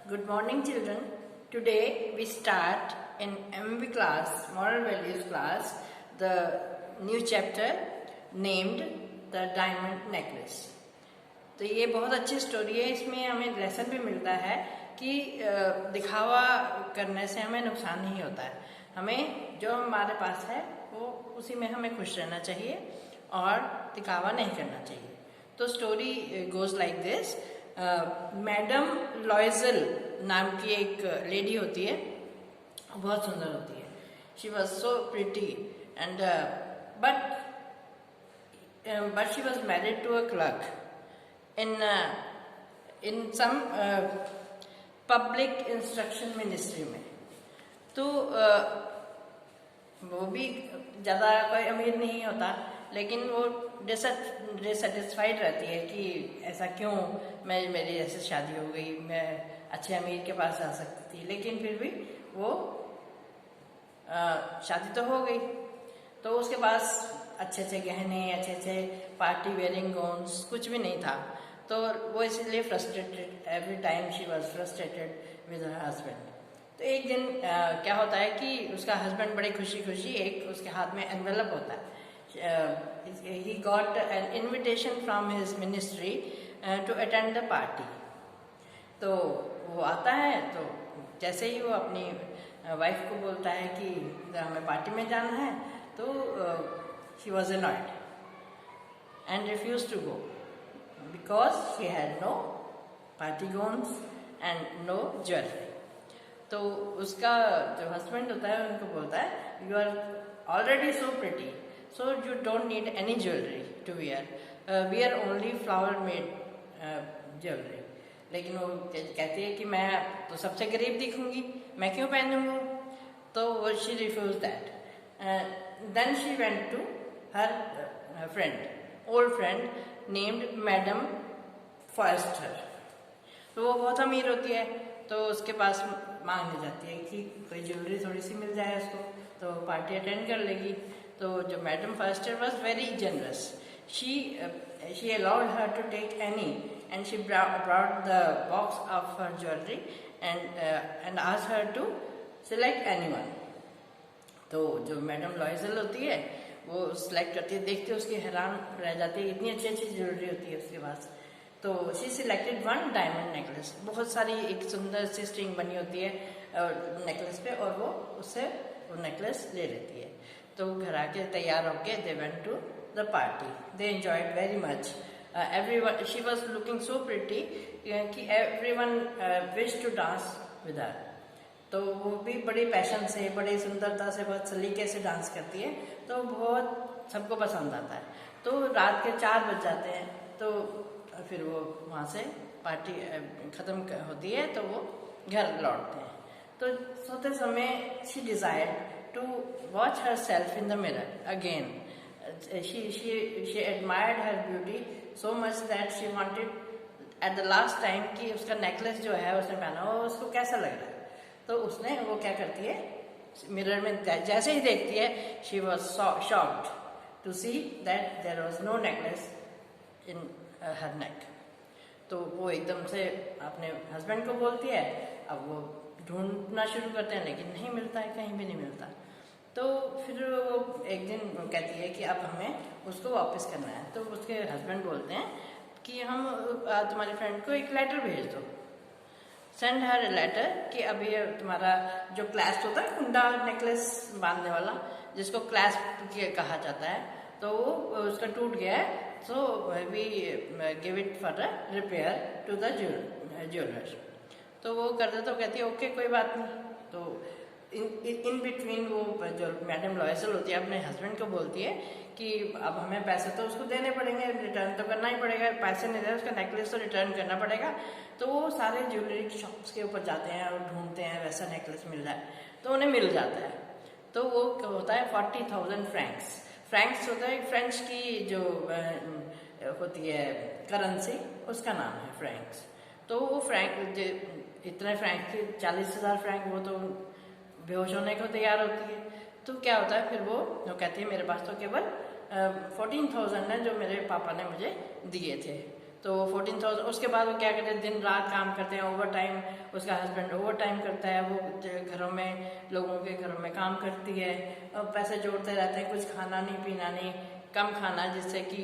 Good morning, children. Today we start in MV class, Moral Values class, the new chapter named The Diamond Necklace. तो ये बहुत अच्छी story है. इसमें हमें लेसन भी मिलता है कि दिखावा करने से हमें नुकसान नहीं होता है. हमें जो हमारे पास है वो उसी में हमें खुश रहना चाहिए और दिखावा नहीं करना चाहिए. तो story goes like this. Madam लॉयजल नाम की एक लेडी होती है, बहुत सुंदर होती है. She was so pretty and but she was married to a clerk in some public instruction ministry में. तो वो भी ज़्यादा कोई अमीर नहीं होता, लेकिन वो डिससेटिस्फाइड रहती है कि ऐसा क्यों, मेरी ऐसे शादी हो गई, मैं अच्छे अमीर के पास जा सकती थी, लेकिन फिर भी वो शादी तो हो गई. तो उसके पास अच्छे अच्छे गहने, अच्छे अच्छे पार्टी वेयरिंग गाउन्स कुछ भी नहीं था. तो वो इसलिए frustrated, every time she was frustrated with her husband. तो एक दिन क्या होता है कि उसका हस्बैंड बड़े खुशी खुशी एक उसके हाथ में एनवेलप होता है. He got an invitation from his ministry to attend the party. तो वो आता है, तो जैसे ही वो अपनी वाइफ को बोलता है कि हमें पार्टी में जाना है, तो she was annoyed and refused to go because she had no party gowns and no jewelry. तो उसका जो हस्बैंड होता है उनको बोलता है, you are already so pretty, so you don't need any jewelry to wear. Wear only flower made jewelry. लेकिन वो कहती है कि मैं तो सबसे गरीब दिखूंगी, मैं क्यों पहनूंगी. तो वो she refused that. Then she went to her friend, old friend named Madam Forster. तो वो बहुत अमीर होती है, तो उसके पास मांगने जाती है कि कोई ज्वेलरी थोड़ी सी मिल जाए उसको, तो पार्टी अटेंड कर लेगी. तो जो madam Forestier was very generous. She allowed her to take any and she brought the box of her jewellery and asked her to select anyone. तो जो मैडम लॉयजल होती है वो सिलेक्ट करती है, देखते उसकी हैरान रह जाती है, इतनी अच्छी अच्छी ज्वेलरी होती है उसके पास. तो she selected one diamond necklace. बहुत सारी एक सुंदर सी स्ट्रिंग बनी होती है नेकलेस पे, और वो उससे वो नेकलेस ले लेती है. तो घर आके तैयार होके they went to the party. They enjoyed very much. Everyone, she was looking so pretty कि everyone wish to dance with her. तो वो भी बड़ी पैशन से, बड़ी सुंदरता से, बहुत सलीके से डांस करती है, तो बहुत सबको पसंद आता है. तो रात के 4 बज जाते हैं, तो फिर वो वहाँ से पार्टी ख़त्म होती है, तो वो घर लौटते हैं. तो सोते समय she desired to watch herself in the mirror again. She admired her beauty so much that she wanted at the last time कि उसका नेकलेस जो है उसने पहना हो उसको कैसा लग रहा है. तो उसने वो क्या करती है, मिरर में जैसे ही देखती है, she was shocked to see that there was no necklace in her neck. तो वो एकदम से अपने हस्बैंड को बोलती है. अब वो ढूंढना शुरू करते हैं, लेकिन नहीं मिलता है, कहीं भी नहीं मिलता. तो फिर वो एक दिन वो कहती है कि अब हमें उसको वापस करना है. तो उसके हस्बैंड बोलते हैं कि हम तुम्हारे फ्रेंड को एक लेटर भेज दो, सेंड हर ए लेटर, कि अब ये तुम्हारा जो क्लैस्प होता है, कुंडा नेकलेस बांधने वाला, जिसको क्लैस्प कहा जाता है, तो वो उसका टूट गया है. So we give it for repair to the jeweller. तो वो कर दे. तो कहती है ओके, कोई बात नहीं. तो इन बिटवीन वो जो मैडम लॉयजल होती है अपने हस्बैंड को बोलती है कि अब हमें पैसे तो उसको देने पड़ेंगे, रिटर्न तो करना ही पड़ेगा, पैसे नहीं दे उसका नेकलेस तो रिटर्न करना पड़ेगा. तो वो सारे ज्वेलरी शॉप्स के ऊपर जाते हैं और ढूंढते हैं वैसा नेकलेस मिल जाए. तो उन्हें मिल जाता है. तो वो होता है 40,000 फ्रैंक्स. फ्रैंक्स होता है फ्रेंच की जो होती है करेंसी, उसका नाम है फ्रैंक्स. तो वो फ्रैंक इतने फ्रैंक के 40,000 फ्रैंक, वो तो बेहोश होने को तैयार होती है. तो क्या होता है फिर वो कहती है मेरे पास तो केवल 14,000 है जो मेरे पापा ने मुझे दिए थे. तो 14,000, उसके बाद वो क्या करते हैं, दिन रात काम करते हैं, ओवर टाइम, उसका हस्बैंड ओवर टाइम करता है, वो घरों में, लोगों के घरों में काम करती है, और पैसे जोड़ते रहते हैं, कुछ खाना नहीं पीना नहीं, कम खाना, जिससे कि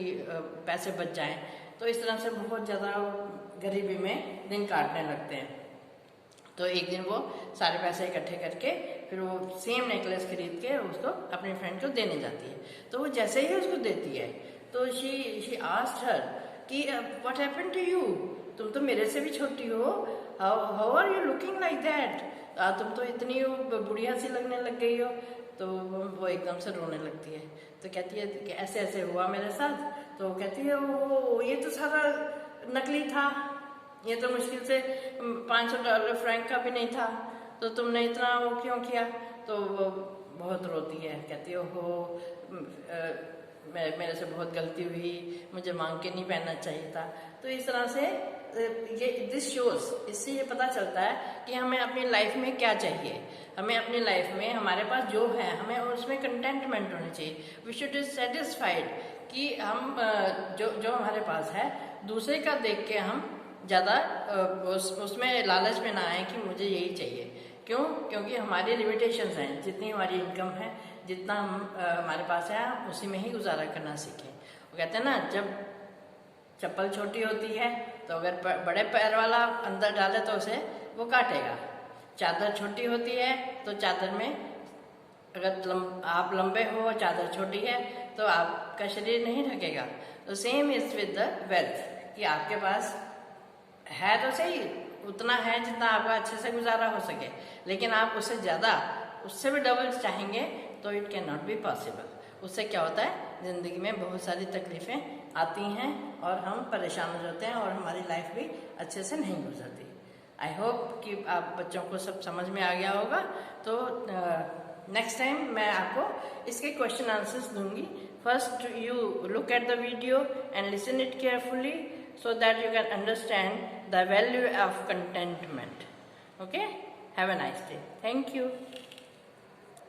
पैसे बच जाएं। तो इस तरह से बहुत ज़्यादा गरीबी में दिन काटने लगते हैं। तो एक दिन वो सारे पैसे इकट्ठे करके फिर वो सेम नेकलेस खरीद के उसको अपने फ्रेंड को देने जाती है। तो वो जैसे ही उसको देती है तो शी आस्क्ड हर कि व्हाट हैपेंड टू यू, तुम तो मेरे से भी छोटी हो, how are you looking like that, तुम तो इतनी बुढ़िया सी लगने लग गई हो। तो वो एकदम से रोने लगती है। तो कहती है कि ऐसे ऐसे हुआ मेरे साथ। तो कहती है वो ये तो सारा नकली था, ये तो मुश्किल से $500 फ्रैंक का भी नहीं था, तो तुमने इतना वो क्यों किया। तो वो बहुत रोती है, कहती है हो मेरे से बहुत गलती हुई, मुझे मांग के नहीं पहनना चाहिए था। तो इस तरह से ये दिस शोज, इससे ये पता चलता है कि हमें अपनी लाइफ में क्या चाहिए। हमें अपनी लाइफ में हमारे पास जो है हमें उसमें कंटेंटमेंट होनी चाहिए। वी शुड इज सेटिस्फाइड कि हम जो हमारे पास है, दूसरे का देख के हम ज़्यादा उसमें लालच में ना आए कि मुझे यही चाहिए। क्यों? क्योंकि हमारी लिमिटेशंस हैं, जितनी हमारी इनकम है, जितना हमारे पास है, हम उसी में ही गुजारा करना सीखें। वो कहते हैं ना, जब चप्पल छोटी होती है तो अगर बड़े पैर वाला अंदर डाले तो उसे वो काटेगा। चादर छोटी होती है तो चादर में अगर आप लंबे हो, चादर छोटी है तो आपका शरीर नहीं ढकेगा। तो same is with the wealth, कि आपके पास है तो सही, उतना है जितना आपका अच्छे से गुजारा हो सके, लेकिन आप उससे ज़्यादा, उससे भी डबल चाहेंगे तो it can not be possible. उससे क्या होता है, ज़िंदगी में बहुत सारी तकलीफ़ें आती हैं और हम परेशान हो जाते हैं और हमारी लाइफ भी अच्छे से नहीं गुजरती। आई होप कि आप बच्चों को सब समझ में आ गया होगा। तो नेक्स्ट टाइम मैं आपको इसके क्वेश्चन आंसर्स दूंगी। First you look at the video and listen it carefully so that you can understand the value of contentment. Okay? Have a nice day. Thank you.